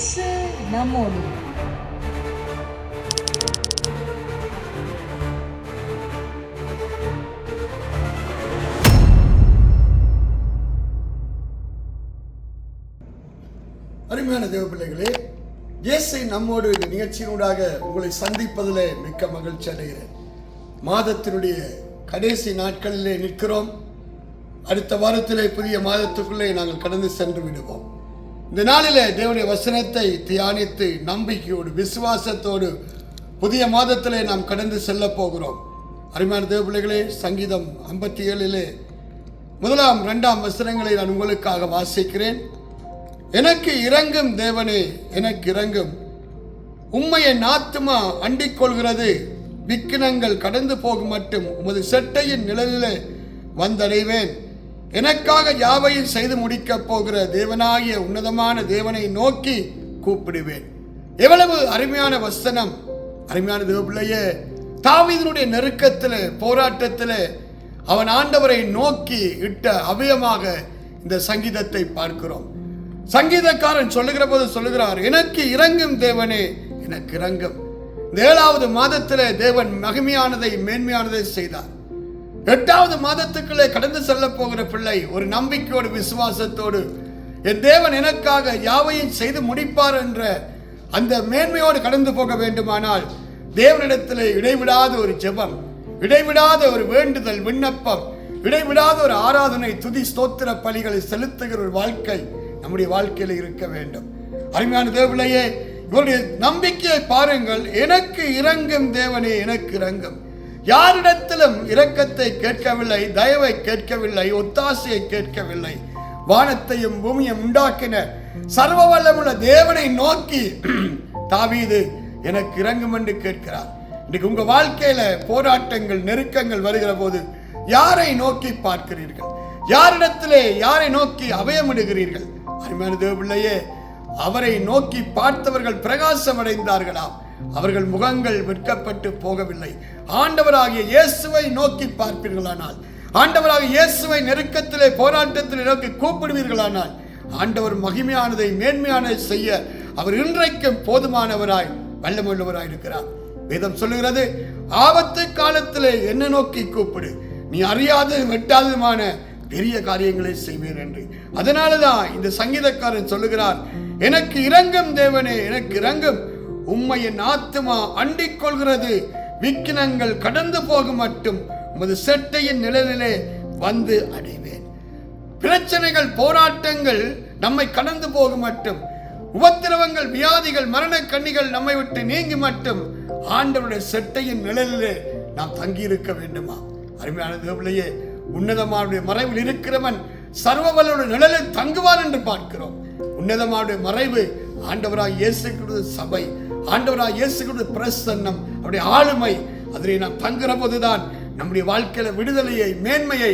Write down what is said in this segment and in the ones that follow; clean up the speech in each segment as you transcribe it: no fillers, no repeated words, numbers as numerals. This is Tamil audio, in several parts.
இயேசு நம்மோடு. அருமையான தேவ பிள்ளைகளே, இயேசு நம்மோடு இந்த நிகழ்ச்சியினூடாக உங்களை சந்திப்பதிலே மிக்க மகிழ்ச்சி அடைகிறேன். மாதத்தினுடைய கடைசி நாட்களிலே நிற்கிறோம். அடுத்த வாரத்திலே புதிய மாதத்துக்குள்ளே நாங்கள் கடந்து சென்று விடுவோம். இந்த நாளிலே தேவனுடைய வசனத்தை தியானித்து நம்பிக்கையோடு விசுவாசத்தோடு புதிய மாதத்திலே நாம் கடந்து செல்ல போகிறோம். அருமையான தேவ பிள்ளைகளே, சங்கீதம் 57 முதலாம் 2ஆம் வசனங்களை நான் உங்களுக்காக வாசிக்கிறேன். எனக்கு இரங்கும் தேவனே, எனக்கு இரங்கும், உம்மை என் ஆத்துமா அண்டிக் கொள்கிறது. விக்கினங்கள் கடந்து போகும் மட்டும் உமது செட்டையின் நிழலிலே வந்தடைவேன். எனக்காக யாவையும் செய்து முடிக்கப் போகிற தேவனாகிய உன்னதமான தேவனை நோக்கி கூப்பிடுவேன். எவ்வளவு அருமையான வசனம்! அருமையான தேவ பிள்ளையே, தாவீதினுடைய நெருக்கத்தில் போராட்டத்தில் அவன் ஆண்டவரை நோக்கி இட்ட அபயமாக இந்த சங்கீதத்தை பார்க்கிறோம். சங்கீதக்காரன் சொல்லுகிற போது சொல்லுகிறார், எனக்கு இரங்கும் தேவனே, எனக்கு இரங்கும். இந்த 7வது மாதத்திலே தேவன் மகிமையானதை மேன்மையானதை செய்தார். 8வது மாதத்துக்குள்ளே கடந்து செல்ல போகிற பிள்ளை ஒரு நம்பிக்கையோடு விசுவாசத்தோடு என் தேவன் எனக்காக யாவையும் செய்து முடிப்பார் என்ற அந்த மேன்மையோடு கடந்து போக வேண்டுமானால் தேவனிடத்திலே இடைவிடாத ஒரு ஜெபம், இடைவிடாத ஒரு வேண்டுதல், விண்ணப்பம், இடைவிடாத ஒரு ஆராதனை, துதி ஸ்தோத்திர பலிகளை செலுத்துகிற ஒரு வாழ்க்கை நம்முடைய வாழ்க்கையில் இருக்க வேண்டும். அருமையான தேவனையே, இவருடைய நம்பிக்கையை பாருங்கள். எனக்கு இரங்கும் தேவனே, எனக்கு இரங்கும். யாரிடத்திலும் இரக்கத்தை கேட்கவில்லை, தயவை கேட்கவில்லை, ஒத்தாசையை கேட்கவில்லை. வானத்தையும் பூமியையும் உண்டாக்கின சர்வ வல்லமுள்ள தேவனை நோக்கி தாவீது எனக்கு இரங்கும் என்று கேட்கிறார். இன்னைக்கு உங்க வாழ்க்கையில போராட்டங்கள், நெருக்கங்கள் வருகிற போது யாரை நோக்கி பார்க்கிறீர்கள்? யாரிடத்திலே யாரை நோக்கி அபயமிடுகிறீர்கள்? அருமையான தேவ பிள்ளையே, அவரை நோக்கி பார்த்தவர்கள் பிரகாசம் அடைந்தார்களாம். அவர்கள் முகங்கள் வெட்கப்பட்டு போகவில்லை. ஆண்டவராகிய இயேசுவை நோக்கி பார்ப்பீர்களானால், ஆண்டவராகிய இயேசுவை நெருக்கத்திலே போராட்டத்திலே நோக்கி கூப்பிடுவீர்களானால், ஆண்டவர் மகிமையானதை மேன்மையானதை செய்ய அவர் இன்றைக்கும் போதுமானவராய் வல்லமுள்ளவராய் இருக்கிறார். வேதம் சொல்லுகிறது, ஆபத்து காலத்திலே என்ன நோக்கி கூப்பிடு, நீ அறியாது வெட்டாததுமான பெரிய காரியங்களை செய்வேன் என்று. அதனாலதான் இந்த சங்கீதக்காரன் சொல்லுகிறார், எனக்கு இரங்கும் தேவனே, எனக்கு இரங்கும், உம்மை என் ஆத்துமா அண்டிக் கொள்கிறது. விக்கினங்கள் கடந்து போகும் மட்டும் உமது செட்டையின் நிழலிலே வந்து அடைவேன். பிரச்சனைகள், போராட்டங்கள் நம்மை கடந்து போகும் மட்டும், உபத்திரவங்கள், வியாதிகள், மரண கண்ணிகள் நம்மை விட்டு நீங்கி மட்டும் ஆண்டவருடைய செட்டையின் நிழலிலே நாம் தங்கியிருக்க வேண்டுமா? அருமையான தேவனையே, உன்னதமாவுடைய மறைவில் இருக்கிறவன் சர்வவல்லோட நிழலில் தங்குவான் என்று பார்க்கிறோம். உன்னதமாவுடைய மறைவு ஆண்டவராய் இயேசு கிறிஸ்து சபை, ஆண்டவராய் இயேசு கிறிஸ்து பிரசன்னம், அவருடைய ஆளுமை. அதிலே நாம் தங்குற போதுதான் நம்முடைய வாழ்க்கையில விடுதலையை, மேன்மையை,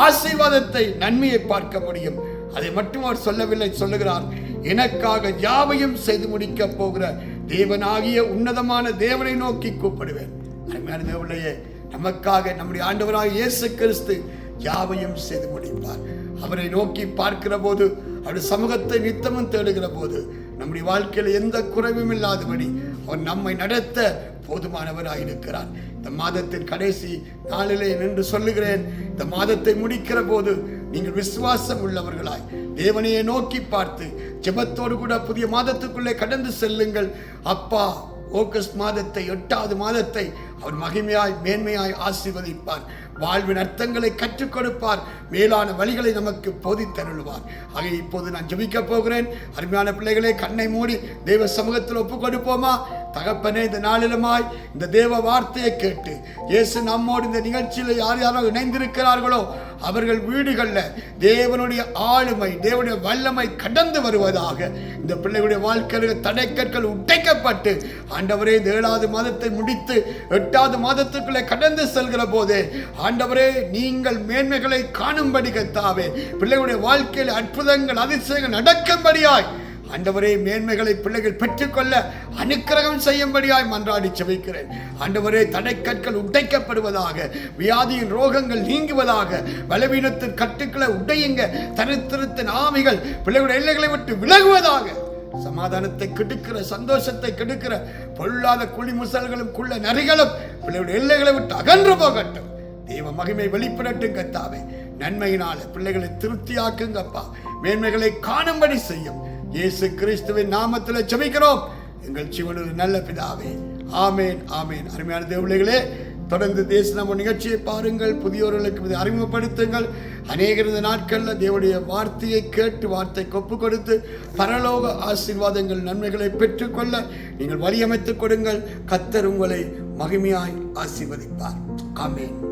ஆசீர்வாதத்தை, நன்மையை பார்க்க முடியும். அதை மட்டும் அவர் சொல்லவில்லை, சொல்லுகிறார், எனக்காக யாவையும் செய்து முடிக்க போகிற தேவனாகிய உன்னதமான தேவனை நோக்கி கூப்பிடுவேன். அருமையான தேவனையே, நமக்காக நம்முடைய ஆண்டவராகிய இயேசு கிறிஸ்து யாவையும் செய்து முடிப்பார். அவரை நோக்கி பார்க்கிற போது, அவருடைய சமூகத்தை நித்தமும் தேடுகிற போது நம்முடைய வாழ்க்கையில் எந்த குறைவும் இல்லாதபடி அவர் நம்மை நடத்த போதுமானவராயிருக்கிறார். இந்த மாதத்தின் கடைசி நாளிலே நின்று சொல்லுகிறேன், இந்த மாதத்தை முடிக்கிற போது நீங்கள் விசுவாசம் உள்ளவர்களாய் தேவனையை நோக்கி பார்த்து ஜெபத்தோடு கூட புதிய மாதத்துக்குள்ளே கடந்து செல்லுங்கள். அப்பா ஆகஸ்ட் மாதத்தை, 8வது மாதத்தை அவர் மகிமையாய் மேன்மையாய் ஆசீர்வதிப்பார். வாழ்வின் அர்த்தங்களை கற்றுக் கொடுப்பார். மேலான வழிகளை நமக்கு போதித்தருள்வார். ஆக இப்போது நான் ஜெபிக்க போகிறேன். அருமையான பிள்ளைகளே, கண்ணை மூடி தேவ சமூகத்தில் ஒப்பு கொடுப்போமா? தகப்பனே, இந்த நாளிலுமாய் இந்த தேவ வார்த்தையை கேட்டு இயேசு நம்மோடு இந்த நிகழ்ச்சியில் யார் யாரோ இணைந்திருக்கிறார்களோ அவர்கள் வீடுகளில் தேவனுடைய ஆளுமை, தேவனுடைய வல்லமை கடந்து வருவதாக. இந்த பிள்ளைகளுடைய வாழ்க்கையில் தடைக்கற்கள் உடைக்கப்பட்டு ஆண்டவரே, 7வது மாதத்தை முடித்து 8வது மாதத்துக்குள்ளே கடந்து செல்கிற போதே ஆண்டவரே, நீங்கள் மேன்மைகளை காணும்படி கர்த்தாவே, பிள்ளைகளுடைய வாழ்க்கையில் அற்புதங்கள், அதிசயங்கள் நடக்கும்படியாய் ஆண்டவரே, மேன்மைகளை பிள்ளைகள் பெற்றுக்கொள்ள அனுக்கிரகம் செய்யும்படியாய் மன்றாடி செபிக்கிறேன். ஆண்டவரே, தடைக்கற்கள் உடைக்கப்படுவதாக, வியாதியின் ரோகங்கள் நீங்குவதாக, பலவீனத்தின் கட்டுக்களை உடையுங்க, தரித்திரத்தின் ஆவிகள் பிள்ளைகளுடைய எல்லைகளை விட்டு விலகுவதாக. சமாதானத்தை கெடுக்கிற, சந்தோஷத்தை கெடுக்கிற பொல்லாத குழிமுசல்களும் குள்ள நரிகளும் பிள்ளைகளுடைய எல்லைகளை விட்டு அகன்று போகட்டும். தெய்வ மகிமை வெளிப்படட்டும் கர்த்தாவே. நன்மையினால பிள்ளைகளை திருப்தியாக்குங்கப்பா. மேன்மைகளை காணும்படி செய்யும். இயேசு கிறிஸ்துவின் நாமத்தில் ஜெபிக்கிறோம் எங்கள் ஜீவனுள்ள நல்ல பிதாவே. ஆமேன், ஆமேன். அருமையான தேவர்களே, தொடர்ந்து தேசநாம நிகழ்ச்சியை பாருங்கள், புதியோர்களுக்கு அறிமுகப்படுத்துங்கள். அநேகர் இந்த நாட்களில் தேவனுடைய வார்த்தையை கேட்டு வார்த்தைக்கு ஒப்பு கொடுத்து பரலோக ஆசீர்வாதங்கள் நன்மைகளை பெற்றுக்கொள்ள நீங்கள் வழியமைத்துக் கொடுங்கள். கர்த்தர் உங்களை மகிமையாய் ஆசீர்வதிப்பார். ஆமேன்.